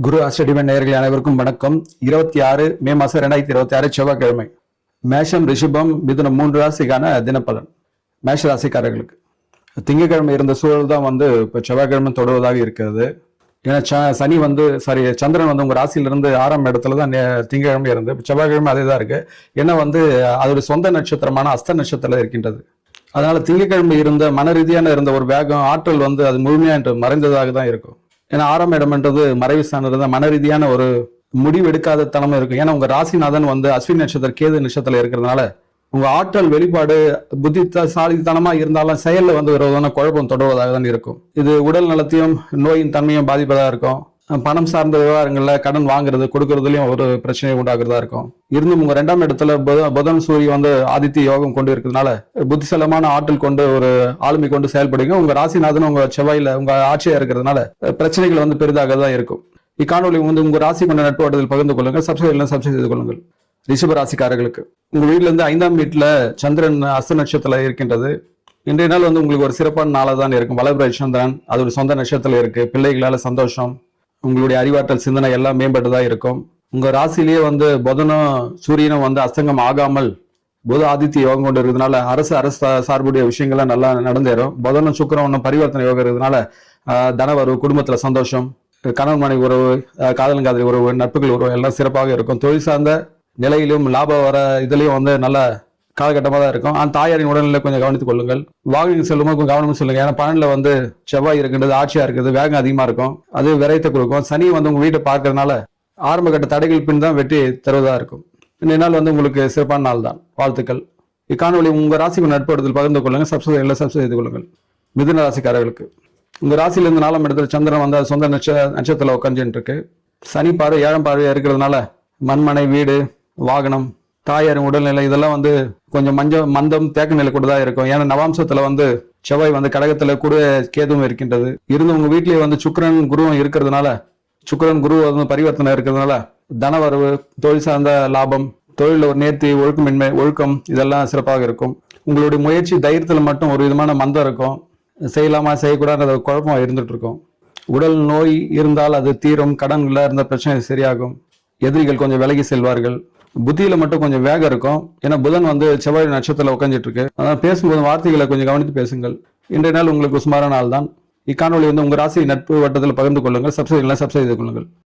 குரு அஷ்டடிவன் நேயர்கள் அனைவருக்கும் வணக்கம். 26 மே மாதம் 2026 செவ்வாய்க்கிழமை. மேஷம், ரிஷபம், மிதுனம் 3 ராசிக்கான தினப்பலன். மேஷ ராசிக்காரர்களுக்கு திங்கட்கிழமை இருந்த சூழல் தான் இப்போ செவ்வாய்க்கிழமை தொடர்வதாக இருக்கிறது. ஏன்னா சந்திரன் உங்க ராசியிலிருந்து 6ஆம் இடத்துல தான் திங்கட்கிழமை இருந்து செவ்வாய்க்கிழமை அதே தான் இருக்கு. ஏன்னா அதோட சொந்த நட்சத்திரமான அஸ்த நட்சத்திரத்தில் இருக்கின்றது. அதனால திங்கட்கிழமை இருந்த மன ரீதியான இருந்த ஒரு வேகம், ஆற்றல் அது முழுமையாக மறைந்ததாக தான் இருக்கும். ஏன்னா 6ஆம் இடம்ன்றது மறைவு ஸ்தானம், மன ரீதியான ஒரு முடிவு எடுக்காத தனமும் இருக்கும். ஏன்னா உங்க ராசிநாதன் அஸ்வினி நட்சத்திரம் கேது நட்சத்திரத்துல இருக்கிறதுனால உங்க ஆற்றல் வெளிப்பாடு புத்திசாலித்தனமா இருந்தாலும் செயல்ல ஒரு விதமான குழப்பம் தொடர்வதாக தான் இருக்கும். இது உடல் நலத்தையும் நோயின் தன்மையும் பாதிப்பதாக இருக்கும். பணம் சார்ந்த விவகாரங்கள்ல கடன் வாங்குறது கொடுக்கறதுலயும் ஒரு பிரச்சனையை உண்டாக்குறதா இருக்கும். இருந்தும் உங்க 2ஆம் இடத்துல புதன் சூரியன் ஆதித்ய யோகம் கொண்டு இருக்கிறதுனால புத்திசலமான ஆற்றல் கொண்டு ஒரு ஆளுமை கொண்டு செயல்படுங்க. உங்க ராசிநாதன் உங்க செவ்வாயில உங்க ஆட்சியா இருக்கிறதுனால பிரச்சனைகள் பெரிதாக தான் இருக்கும். இக்காணொலி உங்க ராசி கொண்ட நட்பு வட்டத்தில் பகிர்ந்து கொள்ளுங்கள். சப்ஸ்கிரைப் செய்து கொள்ளுங்கள். ரிஷப ராசிக்காரர்களுக்கு உங்க வீட்டுல இருந்து 5ஆம் வீட்டுல சந்திரன் அஸ்த நட்சத்திரத்துல இருக்கின்றது. இன்றைய நாள் உங்களுக்கு ஒரு சிறப்பான நாளாக தான் இருக்கும். வளபிர சந்திரன் அதோட சொந்த நட்சத்திரத்துல இருக்கு. பிள்ளைகளால சந்தோஷம், உங்களுடைய அறிவாற்றல் சிந்தனை எல்லாம் மேம்பட்டதா இருக்கும். உங்க ராசிலேயே புதனும் சூரியனும் அஸ்தங்கம் ஆகாமல் புத ஆதித்ய யோகம் கொண்டு இருக்கிறதுனால அரசு சார்புடைய விஷயங்கள்லாம் நல்லா நடந்தேறும். புதனும் சுக்கிரனும் பரிவர்த்தனை யோகம் இருக்கிறதுனால தனவரவு, குடும்பத்துல சந்தோஷம், கணவன் மனைவி உறவு, காதலி உறவு, நட்புகள் உறவு எல்லாம் சிறப்பாக இருக்கும். தொழில் சார்ந்த நிலையிலும் லாபம் வர இதுலயும் நல்ல காலகட்டமாக தான் இருக்கும். அந்த தாயாரின் உடல்நிலை கொஞ்சம் கவனித்துக் கொள்ளுங்கள். வாகனம் செல்லும்போது கொஞ்சம் கவனமும் சொல்லுங்க. ஏன்னா 12ல செவ்வாய் இருக்கின்றது, ஆட்சியா இருக்குது, வேகம் அதிகமா இருக்கும், அது விரைத்தை கொடுக்கும். சனி உங்க வீட்டை பார்க்கறதுனால ஆரம்ப கட்ட தடைகள் பின் தான் வெற்றி தருவதா இருக்கும். இந்த நாள் உங்களுக்கு சிறப்பான நாள் தான். வாழ்த்துக்கள். இக்காணொலி உங்க ராசிக்கு நட்படுத்தல் பகிர்ந்து கொள்ளுங்க. சப்ஸ்கிரைப் செய்து கொள்ளுங்கள். மிதுன ராசிக்காரர்களுக்கு உங்க ராசியில இருந்து 4ஆம் இடத்துல சந்திரன் சொந்த நட்சத்திரத்துல உட்காந்துட்டு இருக்கு. சனி பார்வை 7ஆம் பார்வையா இருக்கிறதுனால மண்மனை, வீடு, வாகனம், தாயாரின் உடல்நிலை இதெல்லாம் கொஞ்சம் மந்தம் தேக்க நிலை கூட தான் இருக்கும். ஏன்னா நவாம்சத்துல செவ்வாய் கடகத்துல கூட கேதுவும் இருக்கின்றது. இருந்து உங்க வீட்லயே சுக்கிரன் குருவும் இருக்கிறதுனால, சுக்கிரன் குரு பரிவர்த்தனை இருக்கிறதுனால தனவரவு, தொழில் சார்ந்த லாபம், தொழில ஒரு நேர்த்தி, ஒழுக்கம் இதெல்லாம் சிறப்பாக இருக்கும். உங்களுடைய முயற்சி தைரியத்துல மட்டும் ஒரு விதமான மந்தம் இருக்கும். செய்யலாமா செய்யக்கூடாது குழப்பம் இருந்துட்டு இருக்கும். உடல் நோய் இருந்தால் அது தீரும். கடன்ல இருந்த பிரச்சனை சரியாகும். எதிரிகள் கொஞ்சம் விலகி செல்வார்கள். புத்தியில மட்டும் கொஞ்சம் வேகம் இருக்கும். ஏன்னா புதன் செவ்வாய் நட்சத்திரத்துல உட்காந்துட்டு இருக்கு. அதனால பேசும்போது வார்த்தைகளை கொஞ்சம் கவனித்து பேசுங்கள். இன்றைய நாள் உங்களுக்கு சுமாரான நாள் தான். இக்காணொலி உங்க ராசி நட்பு வட்டத்தில் பகிர்ந்து கொள்ளுங்கள். சப்ஸ்கிரைப் செய்து கொள்ளுங்கள்.